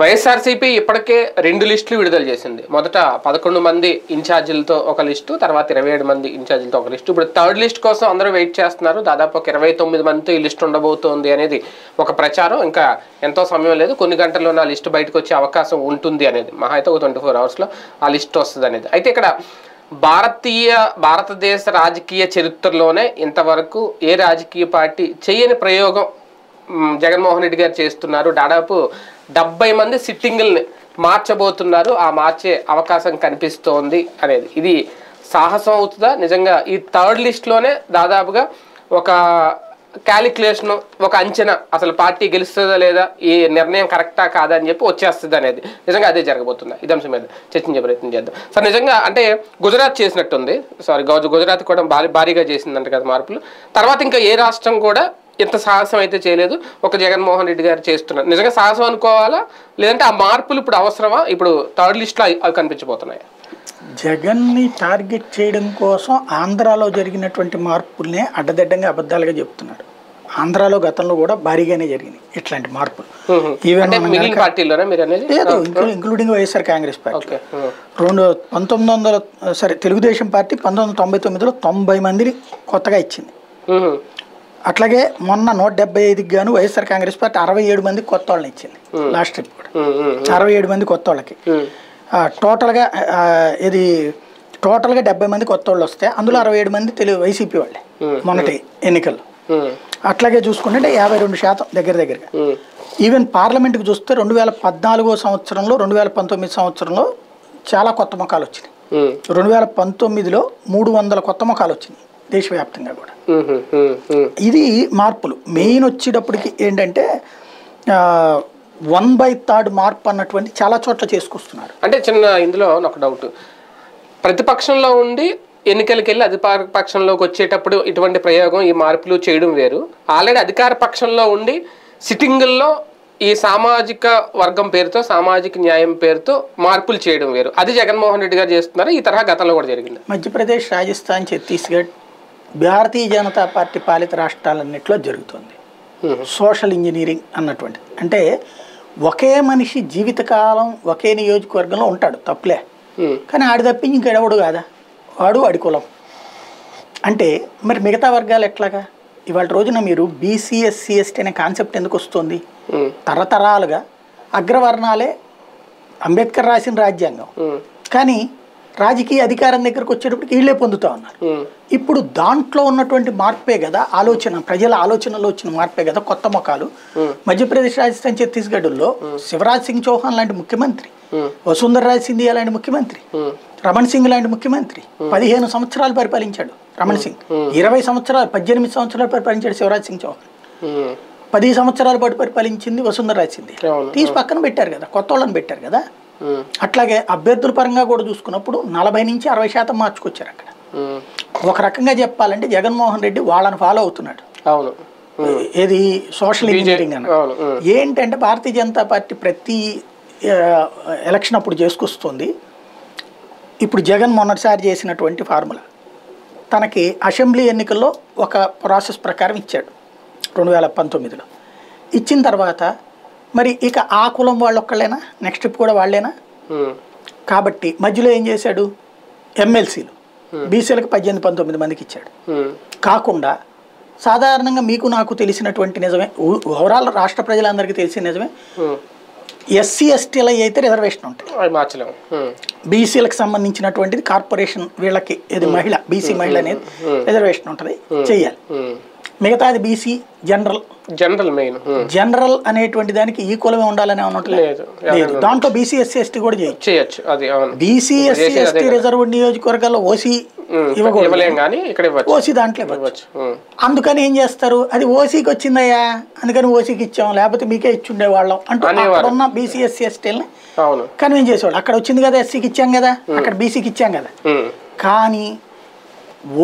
వైఎస్ఆర్సీపీ ఇప్పటికే 2 లిస్టులు విడుదల చేసింది. మొదట 11 మంది ఇన్ఛార్జీలతో ఒక లిస్టు, తర్వాత 27 మంది ఇన్ఛార్జీలతో ఒక లిస్టు. ఇప్పుడు థర్డ్ లిస్ట్ కోసం అందరూ వెయిట్ చేస్తున్నారు. దాదాపు ఒక 29 మందితో ఈ లిస్ట్ ఉండబోతోంది అనేది ఒక ప్రచారం. ఇంకా ఎంతో సమయం లేదు, కొన్ని గంటల్లో ఆ లిస్టు బయటకు వచ్చే అవకాశం ఉంటుంది అనేది. మహా అయితే ఒక 24 అవర్స్లో ఆ లిస్ట్ వస్తుంది అనేది. అయితే ఇక్కడ భారతదేశ రాజకీయ చరిత్రలోనే ఇంతవరకు ఏ రాజకీయ పార్టీ చేయని ప్రయోగం జగన్మోహన్ రెడ్డి గారు చేస్తున్నారు. దాదాపు 70 మంది సిట్టింగుల్ని మార్చబోతున్నారు. ఆ మార్చే అవకాశం కనిపిస్తోంది అనేది. ఇది సాహసం అవుతుందా నిజంగా? ఈ థర్డ్ లిస్ట్లోనే దాదాపుగా ఒక క్యాలిక్యులేషను, ఒక అంచనా, అసలు పార్టీ గెలుస్తుందా లేదా, ఈ నిర్ణయం కరెక్టా కాదా అని చెప్పి వచ్చేస్తుంది అనేది. నిజంగా అదే జరగబోతుంది. ఇది అంశం మీద చర్చించే ప్రయత్నం చేద్దాం. సార్, నిజంగా అంటే గుజరాత్ చేసినట్టుంది, గుజరాత్ కూడా భారీగా చేసిందంట కదా మార్పులు. తర్వాత ఇంకా ఏ రాష్ట్రం కూడా ఇంత సాహసం అయితే చేయలేదు. ఒక జగన్మోహన్ రెడ్డి గారు చేస్తున్నారు. నిజంగా సాహసం అనుకోవాలా, లేదంటే ఆ మార్పులు ఇప్పుడు అవసరమా? ఇప్పుడు థర్డ్ లిస్ట్లో అవి కనిపించబోతున్నాయి. జగన్ని టార్గెట్ చేయడం కోసం ఆంధ్రాలో జరిగినటువంటి మార్పుల్నే అడ్డదిడ్డంగా అబద్ధాలుగా చెప్తున్నాడు. ఆంధ్రాలో గతంలో కూడా భారీగానే జరిగినాయి ఇట్లాంటి మార్పులు. ఈవెన్ పార్టీలోనే మీరు అనేది లేదు, including YSR Congress party. 1900 Telugu Desam party 1999లో 90 మందిని కొత్తగా ఇచ్చింది. అట్లాగే మొన్న 175కి గాను వైఎస్ఆర్ కాంగ్రెస్ పార్టీ 67 మంది కొత్త వాళ్ళని ఇచ్చింది. లాస్ట్ ట్రిప్ కూడా 67 మంది కొత్త వాళ్ళకి. టోటల్గా 70 మంది కొత్త వాళ్ళు వస్తే అందులో 67 మంది వైసీపీ వాళ్ళే మొన్నటి ఎన్నికల్లో. అట్లాగే చూసుకుంటే 52% దగ్గరగా. ఈవెన్ పార్లమెంట్కి చూస్తే 2014 సంవత్సరంలో 2019 సంవత్సరంలో చాలా కొత్త ముఖాలు వచ్చినాయి. 2019లో 300 కొత్త ముఖాలు వచ్చినాయి దేశవ్యాప్తంగా కూడా. ఇది మార్పులు మెయిన్ వచ్చేటప్పటికి ఏంటంటే 1/3 మార్పు అన్నటువంటి చాలా చోట్ల చేసుకొస్తున్నారు. అంటే చిన్న ఇందులో ఒక డౌట్, ప్రతిపక్షంలో ఉండి ఎన్నికలకి వెళ్ళి అధికార పక్షంలోకి వచ్చేటప్పుడు ఇటువంటి ప్రయోగం, ఈ మార్పులు చేయడం వేరు. ఆల్రెడీ అధికార పక్షంలో ఉండి సిట్టింగుల్లో ఈ సామాజిక వర్గం పేరుతో, సామాజిక న్యాయం పేరుతో మార్పులు చేయడం వేరు. అది జగన్మోహన్ రెడ్డి గారు చేస్తున్నారు. ఈ తరహా గతంలో కూడా జరిగింది. మధ్యప్రదేశ్, రాజస్థాన్, ఛత్తీస్గఢ్ భారతీయ జనతా పార్టీ పాలిత రాష్ట్రాలన్నింటిలో జరుగుతుంది సోషల్ ఇంజనీరింగ్ అన్నటువంటిది. అంటే ఒకే మనిషి జీవితకాలం ఒకే నియోజకవర్గంలో ఉంటాడు, తప్పులే, కానీ ఆడి తప్పించి ఇంకెడవడు కాదా, వాడి కులం. అంటే మరి మిగతా వర్గాలు ఎట్లాగా? ఇవాళ రోజున మీరు బీసీ, ఎస్సీ, ఎస్టీ అనే కాన్సెప్ట్ ఎందుకు వస్తుంది? తరతరాలుగా అగ్రవర్ణాలే అంబేద్కర్ రాసిన రాజ్యాంగం, కానీ రాజకీయ అధికారం దగ్గరకు వచ్చేటప్పటికి వీళ్ళే పొందుతూ ఉన్నారు. ఇప్పుడు దాంట్లో ఉన్నటువంటి మార్పే కదా ఆలోచన, ప్రజల ఆలోచనలో వచ్చిన మార్పే కదా కొత్త ముఖాలు. మధ్యప్రదేశ్, రాజస్థాన్, ఛత్తీస్గఢ్లో శివరాజ్ సింగ్ చౌహాన్ లాంటి ముఖ్యమంత్రి, వసుంధర రాజ్ సింధియా లాంటి ముఖ్యమంత్రి, రమణ్ సింగ్ లాంటి ముఖ్యమంత్రి 15 సంవత్సరాలు పరిపాలించాడు రమణ్ సింగ్. 18 సంవత్సరాలు పరిపాలించాడు శివరాజ్ సింగ్ చౌహాన్. 10 సంవత్సరాల పాటు పరిపాలించింది వసుంధర రాజ్ సింధియా. తీసి పక్కన పెట్టారు కదా, కొత్త వాళ్ళని పెట్టారు కదా. అట్లాగే అభ్యర్థుల పరంగా కూడా చూసుకున్నప్పుడు 40 నుంచి 60% మార్చుకొచ్చారు అక్కడ. ఒక రకంగా చెప్పాలంటే జగన్మోహన్ రెడ్డి వాళ్ళని ఫాలో అవుతున్నాడు. ఏది సోషల్ ఇంజనీరింగ్ అన్న ఏంటంటే భారతీయ జనతా పార్టీ ప్రతి ఎలక్షన్ అప్పుడు చేసుకొస్తుంది. ఇప్పుడు జగన్ మొన్నటిసారి చేసినటువంటి ఫార్ములా తనకి అసెంబ్లీ ఎన్నికల్లో ఒక ప్రాసెస్ ప్రకారం ఇచ్చాడు 2019లో. ఇచ్చిన తర్వాత మరి ఇక ఆ కులం వాళ్ళు ఒక్కళ్ళేనా, నెక్స్ట్ ట్రిప్ కూడా వాళ్ళేనా? కాబట్టి మధ్యలో ఏం చేశాడు, ఎమ్మెల్సీలు బీసీలకు 18-19 మందికి ఇచ్చాడు. కాకుండా సాధారణంగా మీకు నాకు తెలిసినటువంటి నిజమే, ఓవరాల్ రాష్ట్ర ప్రజలందరికీ తెలిసిన నిజమే, ఎస్సీ ఎస్టీల అయితే రిజర్వేషన్ ఉంటాయి. బీసీలకు సంబంధించినటువంటిది కార్పొరేషన్ వీళ్ళకి, ఇది మహిళ, బీసీ మహిళ అనేది రిజర్వేషన్ ఉంటుంది, చెయ్యాలి. మిగతాది బీసీ జనరల్ అనేటువంటి దానికి ఈ కులమే ఉండాలని లేదు. దాంట్లో బీసీ, ఎస్సీ, ఎస్టీ కూడా చేయొచ్చు. బీసీ, ఎస్సీ, ఎస్టీ రిజర్వ్ నియోజకవర్గాల్లో ఓసీ ఓసీ దాంట్లో ఇవ్వచ్చు. అందుకని ఏం చేస్తారు, అది ఓసీకి వచ్చిందయ్యా అందుకని ఓసీకి ఇచ్చాం, లేకపోతే మీకే ఇచ్చుండే వాళ్ళం అంటూ అక్కడ ఉన్న బీసీ, ఎస్సీ, ఎస్టీలని కన్విన్స్ చేసేవాళ్ళు. అక్కడ వచ్చింది కదా ఎస్సీకి ఇచ్చాం కదా, అక్కడ బీసీకి ఇచ్చాం కదా. కానీ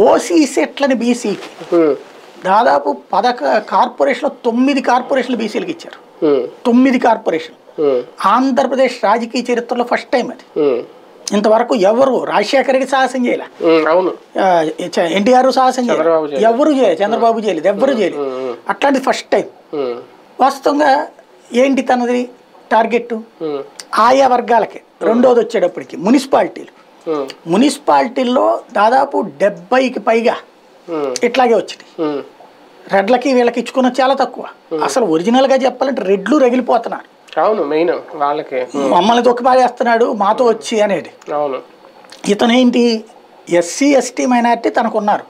ఓసీ సెట్లని బీసీకి దాదాపు 10 కార్పొరేషన్లు 9 కార్పొరేషన్లు బీసీలకు ఇచ్చారు. 9 కార్పొరేషన్లు ఆంధ్రప్రదేశ్ రాజకీయ చరిత్రలో ఫస్ట్ టైం అది. ఇంతవరకు ఎవరు రాజశేఖర రెడ్డి సాహసం చేయలే, ఎన్టీఆర్ సాహసం చేయలేదు, ఎవరు చేయలేదు, చంద్రబాబు చేయలేదు, ఎవ్వరు చేయలేదు. అట్లాంటిది ఫస్ట్ టైం. వాస్తవంగా ఏంటి తనది టార్గెట్ ఆయా వర్గాలకే. రెండోది వచ్చేటప్పటికి మున్సిపాలిటీలు. మున్సిపాలిటీల్లో దాదాపు 70కి పైగా ఇట్లాగే వచ్చినాయి. రెడ్లకి వీళ్ళకి ఇచ్చుకున్న చాలా తక్కువ. అసలు ఒరిజినల్ గా చెప్పాలంటే రెడ్లు రగిలిపోతున్నారు. అవును, మెయిన్ వాళ్ళకి మమ్మల్ని దొక్కిపాడేస్తున్నాడు మాతో వచ్చి అనేది. అవును, ఇతనేంటి ఎస్సీ ఎస్టీ మైనారిటీ తనకున్నారు,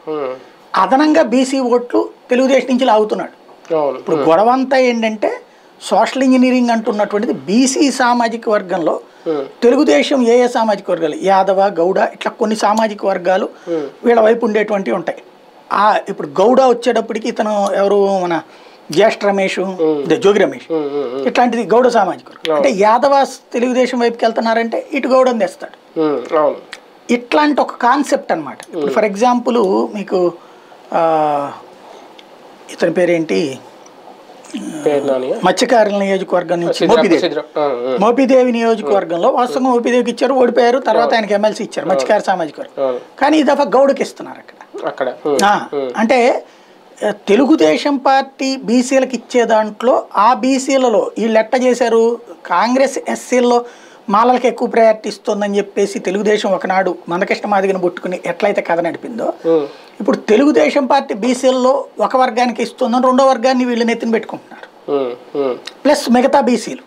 అదనంగా బీసీ ఓట్లు తెలుగుదేశం నుంచి లాగుతున్నాడు. ఇప్పుడు గొడవ అంతా ఏంటంటే సోషల్ ఇంజనీరింగ్ అంటున్నటువంటిది బీసీ సామాజిక వర్గంలో తెలుగుదేశం ఏ సామాజిక వర్గాలు, యాదవ, గౌడ, ఇట్లా కొన్ని సామాజిక వర్గాలు వీళ్ళ వైపు ఉండేటువంటివి ఉంటాయి. ఇప్పుడు గౌడ వచ్చేటప్పటికి ఇతను ఎవరు, మన జ్యేష్ఠ రమేష్, జోగి రమేష్, ఇట్లాంటిది గౌడ సామాజిక వర్గం. అంటే యాదవ తెలుగుదేశం వైపుకి వెళ్తున్నారంటే ఇటు గౌడని తెస్తాడు. ఇట్లాంటి ఒక కాన్సెప్ట్ అనమాట. ఇప్పుడు ఫర్ ఎగ్జాంపుల్ మీకు ఇతని పేరేంటి, మత్స్యకారుల నియోజకవర్గం నుంచి మోపిదేవి నియోజకవర్గంలో వాస్తవంగా మోపిదేవికి ఇచ్చారు, ఓడిపోయారు. తర్వాత ఆయనకి ఎమ్మెల్సీ ఇచ్చారు, మత్స్యకార సామాజిక వర్గం. కానీ ఈ దఫా గౌడకి ఇస్తున్నారు అక్కడ. అంటే తెలుగుదేశం పార్టీ బీసీలకు ఇచ్చే దాంట్లో ఆ బీసీలలో వీళ్ళు ఎట్ట చేశారు, కాంగ్రెస్ ఎస్సీల్లో మాలలకు ఎక్కువ ప్రయారిటీ ఇస్తుందని చెప్పేసి తెలుగుదేశం ఒకనాడు మందకృష్ణ మాదిగని పుట్టుకుని ఎట్లయితే కథ నడిపిందో, ఇప్పుడు తెలుగుదేశం పార్టీ బీసీల్లో ఒక వర్గానికి ఇస్తుందని రెండో వర్గాన్ని వీళ్ళు నెత్తిన పెట్టుకుంటున్నారు. ప్లస్ మిగతా బీసీలు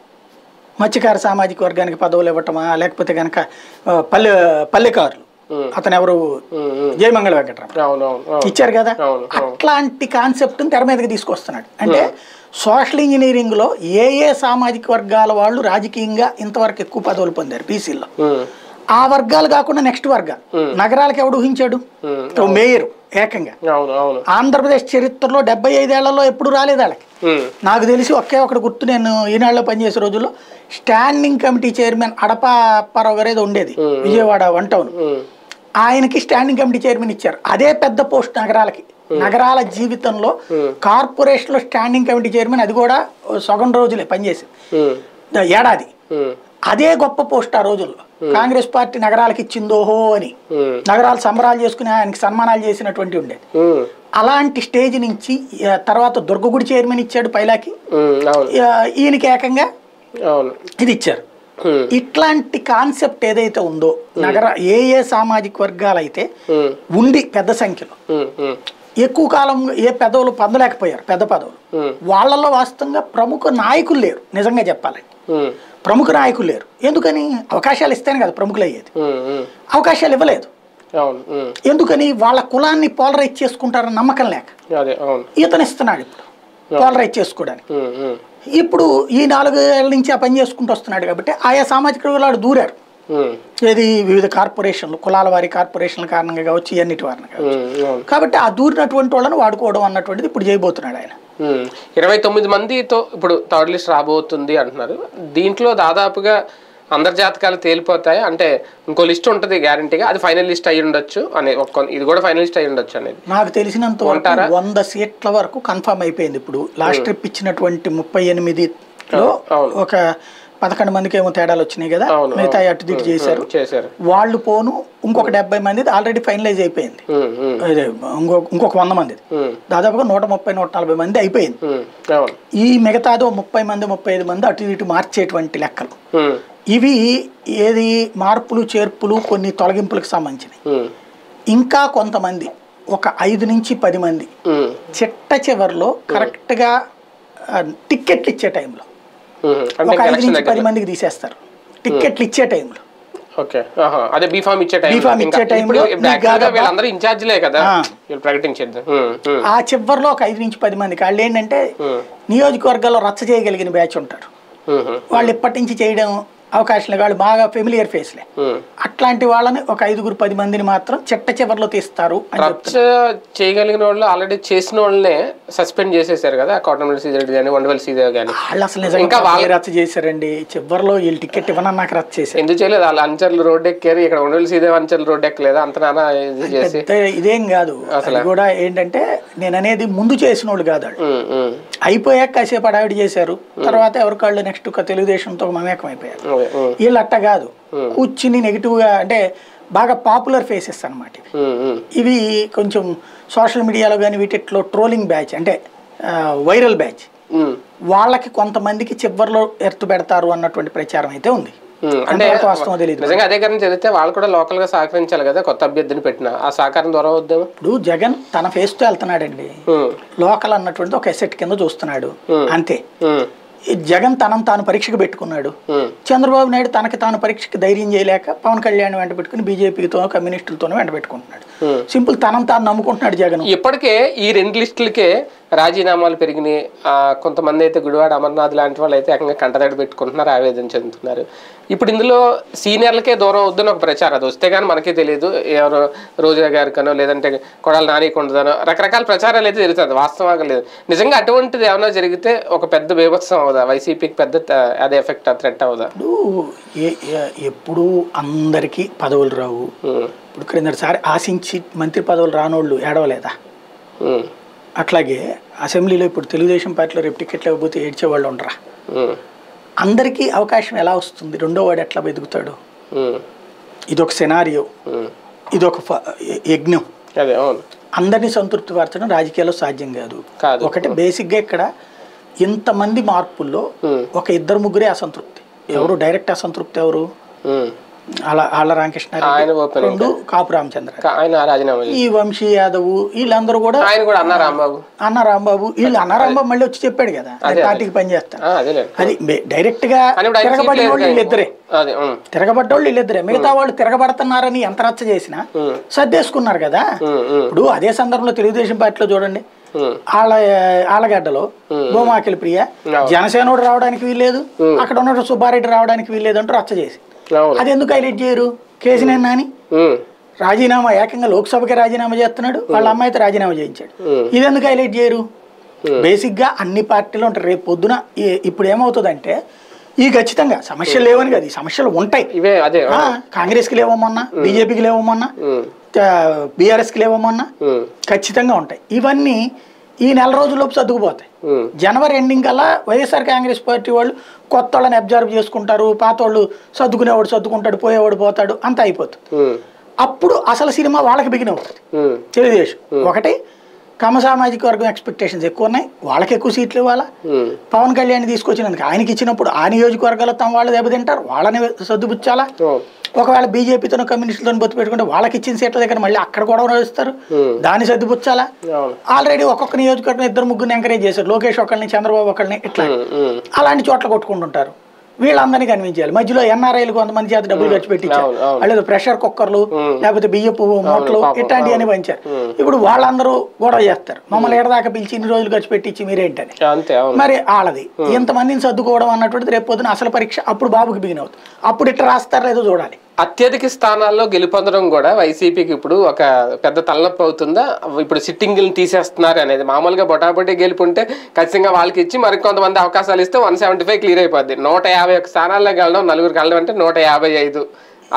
మత్స్యకార సామాజిక వర్గానికి పదవులు ఇవ్వటమా, లేకపోతే కనుక పల్లెకారులు అతను ఎవరు జయమంగళ వెంకటరామ ఇచ్చారు కదా, అట్లాంటి కాన్సెప్ట్ తెర మీదకి తీసుకొస్తున్నాడు. అంటే సోషల్ ఇంజనీరింగ్ లో ఏ సామాజిక వర్గాల వాళ్ళు రాజకీయంగా ఇంతవరకు ఎక్కువ పదవులు పొందారు బీసీలో, ఆ వర్గాలు కాకుండా నెక్స్ట్ వర్గాలు. నగరాలకు ఎవడు ఊహించాడు, మేయర్ ఏకంగా ఆంధ్రప్రదేశ్ చరిత్రలో 75 ఏళ్లలో ఎప్పుడు రాలేదు వాళ్ళకి. నాకు తెలిసి ఒకే ఒకటి గుర్తు, నేను ఈనాడులో పనిచేసే రోజుల్లో స్టాండింగ్ కమిటీ చైర్మన్ అడప అప్పారావు గారు ఏదో ఉండేది విజయవాడ 1 టౌన్, ఆయనకి స్టాండింగ్ కమిటీ చైర్మన్ ఇచ్చారు. అదే పెద్ద పోస్ట్ నగరాలకి. నగరాల జీవితంలో కార్పొరేషన్ లో స్టాండింగ్ కమిటీ చైర్మన్, అది కూడా సగం రోజులే పనిచేసింది, ఏడాది. అదే గొప్ప పోస్ట్ ఆ రోజుల్లో. కాంగ్రెస్ పార్టీ నగరాలకు ఇచ్చిందోహో అని నగరాలు సంబరాలు చేసుకుని ఆయనకి సన్మానాలు చేసినటువంటి ఉండేది. అలాంటి స్టేజ్ నుంచి తర్వాత దుర్గగుడి చైర్మన్ ఇచ్చాడు పైలాకి, ఈయనకి ఏకంగా ఇది ఇచ్చారు. ఇట్లాంటి కాన్సెప్ట్ ఏదైతే ఉందో నగర ఏ సామాజిక వర్గాలు అయితే ఉండి పెద్ద సంఖ్యలో ఎక్కువ కాలం ఏ పదవులు పొందలేకపోయారు, పెద్ద పదవులు, వాళ్ళల్లో వాస్తవంగా ప్రముఖ నాయకులు లేరు. నిజంగా చెప్పాలంటే ప్రముఖ నాయకులు లేరు. ఎందుకని, అవకాశాలు ఇస్తేనే కదా ప్రముఖులు అయ్యేది. అవకాశాలు ఇవ్వలేదు. ఎందుకని, వాళ్ళ కులాన్ని పోలరైజ్ చేసుకుంటారన్న నమ్మకం లేక ఇతను ఇస్తున్నాడు ఇప్పుడు పోలరైజ్ చేసుకోవడానికి. ఇప్పుడు ఈ 4 ఏళ్ల నుంచి ఆ పని చేసుకుంటూ వస్తున్నాడు కాబట్టి ఆయా సామాజిక వర్గాలు దూరారు. ఏది వివిధ కార్పొరేషన్లు, కులాల వారి కార్పొరేషన్ల కారణంగా కావచ్చు, ఇవన్నిటి వారిని కావచ్చు. కాబట్టి ఆ దూరినటువంటి వాళ్ళని వాడుకోవడం అన్నటువంటిది ఇప్పుడు చేయబోతున్నాడు ఆయన. 29 మందితో ఇప్పుడు థర్డ్ లిస్ట్ రాబోతుంది అంటున్నారు. దీంట్లో దాదాపుగా అందరి జాతకాలు తేలిపోతాయి అంటే ఇంకో లిస్ట్ ఉంటుంది గ్యారంటీగా, అది ఫైనల్ లిస్ట్ అయ్యి ఉండొచ్చు అనేది, ఇది కూడా ఫైనల్ లిస్ట్ అయ్యి ఉండొచ్చు అనేది నాకు తెలిసినంత 100 సీట్ల వరకు కన్ఫర్మ్ అయిపోయింది. ఇప్పుడు లాస్ట్ ట్రిప్ ఇచ్చినటువంటి 38లో ఒక 11 మందికి ఏమో తేడాలు వచ్చినాయి కదా, మిగతా అటు దిట్టు చేశారు. వాళ్ళు పోను ఇంకొక 70 మంది ఆల్రెడీ ఫైనలైజ్ అయిపోయింది. ఇంకొక 100 మంది, దాదాపుగా 130-140 మంది అయిపోయింది. ఈ మిగతాదో 30 మంది 35 మంది అటు ఇటు మార్చేటువంటి లెక్కలు ఇవి. ఏది మార్పులు చేర్పులు కొన్ని తొలగింపులకు సంబంధించినవి. ఇంకా కొంతమంది ఒక 5 నుంచి 10 మంది చిట్ట చివరిలో కరెక్ట్ గా టిక్కెట్లు ఇచ్చే టైంలో ఒక 5 నుంచి 10 మందికి తీసేస్తారు టిక్కెట్లు ఇచ్చే టైంలో. ఆ చివరిలో ఒక 5 నుంచి 10 మందికి వాళ్ళు ఏంటంటే నియోజకవర్గాల్లో రచ్చ చేయగలిగిన బ్యాచ్ ఉంటారు. వాళ్ళు ఇప్పటి నుంచి చేయడం అవకాశం లేదు, వాళ్ళు బాగా ఫెమిలియర్ ఫేస్లే. అట్లాంటి వాళ్ళని ఒక 5-10 మందిని మాత్రం చిట్ట చివరిలో తీస్తారు. రచ్చ చేయగలిగిన వాళ్ళు ఆల్రెడీ చేసిన వాళ్ళనే సస్పెండ్ చేసేసారు కదా, కోటమిరెడ్డి శ్రీధర్ గానీ వండవల్లి శ్రీదేవి గానీ. వాళ్ళు అసలు నిజంగా రచ్చ చేశారండి. చివరిలో వీళ్ళు టికెట్ ఇవ్వనని నాకు రచ్చ చేశారు. ఎందుకు చేయలేదు, వాళ్ళు అంచర్లు రోడ్డు ఎక్కారు, ఇక్కడ వండవల్లి శ్రీదేవి అంచర్లు రోడ్డు ఎక్కలేదు అంత నానా చేసి. ఇదేం కాదు, అసలు కూడా ఏంటంటే నేను అనేది ముందు చేసిన వాళ్ళు కాదు, అయిపోయాక కాసేపు అడావిడి చేశారు, తర్వాత ఎవరికాళ్ళు నెక్స్ట్ తెలుగుదేశంతో మమేకం అయిపోయారు. వీళ్ళు అట్ట కాదు, కూర్చుని నెగిటివ్ గా అంటే బాగా పాపులర్ ఫేసెస్ అనమాట ఇవి. కొంచెం సోషల్ మీడియాలో కానీ వీటిలో ట్రోలింగ్ బ్యాచ్ అంటే వైరల్ బ్యాచ్. వాళ్ళకి కొంతమందికి చివరిలో ఎర్తు పెడతారు అన్నటువంటి ప్రచారం అయితే ఉంది. అంటే వాస్తవం తెలియదు. నిజంగా అదే కారణం జరిగితే వాళ్ళు కూడా లోకల్ గా సహకరించాలి కదా, కొత్త అభ్యర్థిని పెట్టిన ఆ సహకారం ద్వారా వద్దాము. ఇప్పుడు జగన్ తన ఫేస్ తో వెళ్తున్నాడండి, లోకల్ అన్నటువంటిది ఒక ఎసెట్ కింద చూస్తున్నాడు అంతే. జగన్ తనను తాను పరీక్షకు పెట్టుకున్నాడు, చంద్రబాబు నాయుడు తనకి తాను పరీక్షకి ధైర్యం చేయలేక పవన్ కళ్యాణ్ వెంట పెట్టుకుని బీజేపీతో కమ్యూనిస్టులతోనూ వెంట పెట్టుకుంటున్నాడు. సింపుల్, తనను తాను నమ్ముకుంటున్నాడు జగన్. ఇప్పటికే ఈ 2 లిస్టులకే రాజీనామాలు పెరిగినాయి. కొంతమంది అయితే గుడివాడ అమర్నాథ్ లాంటి వాళ్ళు అయితే ఏకంగా కంటదడి పెట్టుకుంటున్నారు, ఆవేదన చెందుతున్నారు. ఇప్పుడు ఇందులో సీనియర్లకే దూరం వద్దని ఒక ప్రచారం, అది వస్తే కానీ మనకే తెలియదు, ఎవరు రోజా గారికనో లేదంటే కొడాలి నానికొండదనో రకరకాల ప్రచారాలు అయితే జరుగుతుంది, వాస్తవంగా లేదు. నిజంగా అటువంటిది ఏమైనా జరిగితే ఒక పెద్ద బీభత్సం అవుదా వైసీపీకి, పెద్ద అదే ఎఫెక్ట్ థ్రెట్ అవుదా? ఎప్పుడు అందరికీ పదవులు రావు. ఇప్పుడు క్రిందటిసారి ఆశించి మంత్రి పదవులు రానోళ్ళు ఏడవలేదా? అట్లాగే అసెంబ్లీలో ఇప్పుడు తెలుగుదేశం పార్టీలో రేపు టికెట్లు ఇవ్వకపోతే ఏడ్చేవాళ్ళు ఉండరా? అందరికీ అవకాశం ఎలా వస్తుంది? రెండో వాడు ఎట్లా బతుకుతాడు? ఇదొక సెనారియో, ఇదొక యజ్ఞం. అందరినీ సంతృప్తి పరచడం రాజకీయాల్లో సాధ్యం కాదు. ఒకటి బేసిక్గా ఇక్కడ ఇంతమంది మార్పుల్లో ఒక 2-3 అసంతృప్తి. ఎవరు డైరెక్ట్ అసంతృప్తి? ఎవరు? ఆళ్ళ రామకృష్ణ, రెండు కాపు రామచంద్ర, ఈ వంశీ యాదవ్, వీళ్ళందరూ కూడా అన్న రాంబాబు వీళ్ళు. అన్న రాంబాబు మళ్ళీ వచ్చి చెప్పాడు కదా పార్టీకి పనిచేస్తాను. అది డైరెక్ట్ గా తిరగబడిన వాళ్ళు వీళ్ళిద్దరే, తిరగబడ్డోళ్ళు వీళ్ళిద్దరే. మిగతా వాళ్ళు తిరగబడుతున్నారని ఎంత రచ్చ చేసినా సర్దేసుకున్నారు కదా. ఇప్పుడు అదే సందర్భంలో తెలుగుదేశం పార్టీలో చూడండి, ఆళ్ళగడ్డలో భూమాకిలి ప్రియ జనసేనోడు రావడానికి వీల్లేదు, అక్కడ ఉన్న సుబ్బారెడ్డి రావడానికి వీల్లేదు అంటూ రచ్చ చేసి, అది ఎందుకు హైలైట్ చేయరు? కేసీఆర్ నాని రాజీనామా, ఏకంగా లోక్సభకి రాజీనామా చేస్తున్నాడు, వాళ్ళ అమ్మాయితో రాజీనామా చేయించాడు, ఇది ఎందుకు హైలైట్ చేయరు? బేసిక్ గా అన్ని పార్టీలు ఉంటారు. రేపు పొద్దున ఇప్పుడు ఏమవుతుందంటే, ఈ ఖచ్చితంగా సమస్యలు లేవని కదా, ఈ సమస్యలు ఉంటాయి. కాంగ్రెస్ కి లేవమన్నా, బీజేపీకి లేవమన్నా, బీఆర్ఎస్ కి లేవమన్నా ఖచ్చితంగా ఉంటాయి. ఇవన్నీ ఈ నెల రోజుల్లోపు సర్దుకుపోతాయి. జనవరి ఎండింగ్ కల్లా వైఎస్ఆర్ కాంగ్రెస్ పార్టీ వాళ్ళు కొత్త వాళ్ళని అబ్జర్వ్ చేసుకుంటారు, పాత వాళ్ళు సర్దుకునేవాడు సర్దుకుంటాడు, పోయేవాడు పోతాడు, అంతా అయిపోతుంది. అప్పుడు అసలు సినిమా వాళ్ళకి బిగిన్ అవుతుంది. తెలుగుదేశం ఒకటి కమ సామాజిక వర్గం ఎక్స్పెక్టేషన్స్ ఎక్కువ ఉన్నాయి, వాళ్ళకి ఎక్కువ సీట్లు ఇవ్వాలా. పవన్ కళ్యాణ్ తీసుకొచ్చినందుకు ఆయనకి ఇచ్చినప్పుడు ఆ నియోజకవర్గాల్లో తమ వాళ్ళు దెబ్బతింటారు, వాళ్ళని సర్దుపుచ్చాలా. ఒకవేళ బీజేపీతో కమ్యూనిస్టులతో బొత్తు పెట్టుకుంటే వాళ్ళకి ఇచ్చిన సీట్ల దగ్గర మళ్ళీ అక్కడ గొడవ నడుస్తారు, దాన్ని సర్దిపుచ్చాలా. ఆల్రెడీ ఒక్కొక్క నియోజకవర్గం 2-3 ఎంకరేజ్ చేశారు, లోకేష్ ఒకళ్ళని, చంద్రబాబు ఒకళ్ళని, ఇట్లా అలాంటి చోట్ల కొట్టుకుంటుంటారు. వీళ్ళందరినీ కనిపించాలి. మధ్యలో ఎన్ఆర్ఐలు కొంతమంది చేత డబ్బులు ఖర్చు పెట్టించారు, వాళ్ళు ప్రెషర్ కుక్కర్లు లేకపోతే బియ్యపు మూటలు ఇట్లాంటివన్నీ పంచారు. ఇప్పుడు వాళ్ళందరూ గొడవ చేస్తారు, మమ్మల్ని ఏడదాకా పిలిచి ఇన్ని రోజులు ఖర్చు పెట్టించి మీరేంటని. మరి వాళ్ళది ఇంతమందిని సర్దుకోవడం అన్నటువంటిది రేపు పొద్దున అసలు పరీక్ష అప్పుడు బాబుకి బిగిన్ అవుతుంది. అప్పుడు ఇట్లా రాస్తారో లేదో చూడాలి. అత్యధిక స్థానాల్లో గెలుపొందడం కూడా వైసీపీకి ఇప్పుడు ఒక పెద్ద తలనొప్పి అవుతుందా? ఇప్పుడు సిట్టింగ్ని తీసేస్తున్నారు అనేది. మామూలుగా బొటాబొటీ గెలుపుంటే ఖచ్చితంగా వాళ్ళకి ఇచ్చి మరికొంతమంది అవకాశాలు ఇస్తే 175 క్లియర్ అయిపోద్ది. 151 స్థానాల్లో గెలడం, 4 గెలడం అంటే 155.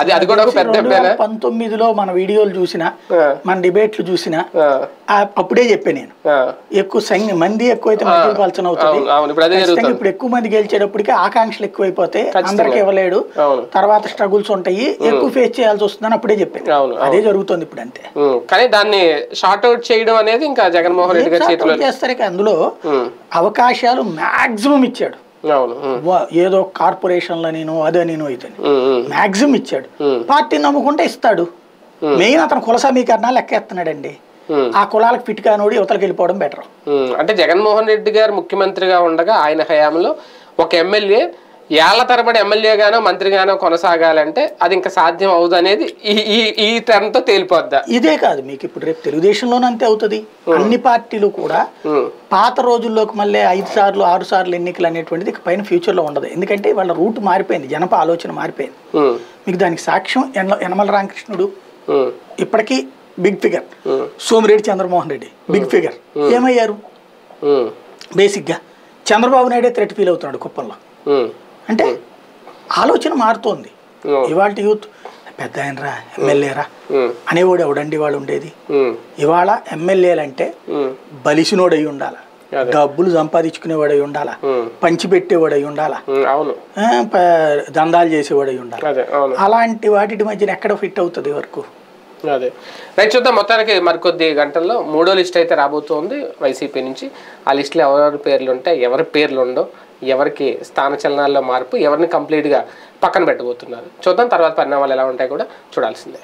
అది కూడా ఒక పెద్ద 19లో మన వీడియోలు చూసినా, మన డిబేట్లు చూసినా అప్పుడే చెప్పే నేను, ఎక్కువ మంది ఎక్కువైతే మధ్య పలచన అవుతుంది. ఇప్పుడు ఎక్కువ మంది గెలిచేటప్పటికి ఆకాంక్షలు ఎక్కువైపోతే అందరికి ఇవ్వలేడు, తర్వాత స్ట్రగుల్స్ ఉంటాయి, ఎక్కువ ఫేస్ చేయాల్సి వస్తుందని అప్పుడే చెప్పాను. అదే జరుగుతుంది ఇప్పుడు. అంతే. కానీ దాన్ని షార్ట్ అవుట్ చేయడం అనేది ఇంకా జగన్మోహన్ రెడ్డి గారు చేతిలో చేస్తారు. అందులో అవకాశాలు మాక్సిమం ఇచ్చాడు. ఏదో కార్పొరేషన్లనేనో అదనేనో ఇదని మాక్సిమం ఇచ్చాడు. పార్టీ నమ్ముకుంటే ఇస్తాడు. మెయిన్ అతను కుల సమీకరణాలు లెక్కేస్తున్నాడండి. ఆ కులాలకు ఫిట్ కానోడి యువతలకు వెళ్ళిపోవడం బెటర్. అంటే జగన్మోహన్ రెడ్డి గారు ముఖ్యమంత్రిగా ఉండగా ఆయన హయాంలో ఒక ఎమ్మెల్యే ఏళ్ల తరబడి ఎమ్మెల్యేగానో మంత్రిగానో కొనసాగాలంటే అది ఇంకా సాధ్యం అవుదు అనేది ఈ టర్మ్తో తేలిపోద్దా? ఇదే కాదు, మీకు ఇప్పుడు రేపు తెలుగుదేశంలోనే అంతే అవుతుంది. అన్ని పార్టీలు కూడా పాత రోజుల్లోకి మళ్ళీ 5 సార్లు 6 సార్లు ఎన్నికలు అనేటువంటిది పైన ఫ్యూచర్లో ఉండదు. ఎందుకంటే వాళ్ళ రూట్ మారిపోయింది, జనప ఆలోచన మారిపోయింది. మీకు దానికి సాక్ష్యం యనమల రామకృష్ణుడు ఇప్పటికీ big figure, Somireddy Chandramohan Reddy big figure. ఏమయ్యారు? బేసిక్గా చంద్రబాబు నాయుడే థ్రెట్ ఫీల్ అవుతున్నాడు కుప్పంలో. అంటే ఆలోచన మారుతోంది. ఇవాళ యూత్ పెద్ద ఆయనరా ఎమ్మెల్యేరా అనేవాడు ఎవడండి వాళ్ళు ఉండేది. ఇవాళ ఎమ్మెల్యేలంటే బలిసినోడు అయి ఉండాల, డబ్బులు సంపాదించుకునేవాడు అయి ఉండాలా, పంచిపెట్టేవాడు అయి ఉండాలా, దందాలు చేసేవాడు అయి ఉండాలి. అలాంటి వాటి మధ్యన ఎక్కడ ఫిట్ అవుతుంది వరకు? అదే రైట్, చూద్దాం. మొత్తానికి మరికొద్ది గంటల్లో 3వ లిస్ట్ అయితే రాబోతోంది వైసీపీ నుంచి. ఆ లిస్టులో ఎవరెవరి పేర్లు ఉంటాయి, ఎవరి పేర్లు ఉండవు, ఎవరికి స్థానచలనాల్లో మార్పు, ఎవరిని కంప్లీట్గా పక్కన పెట్టబోతున్నారు చూద్దాం. తర్వాత పరిణామాలు ఎలా ఉంటాయి కూడా చూడాల్సిందే.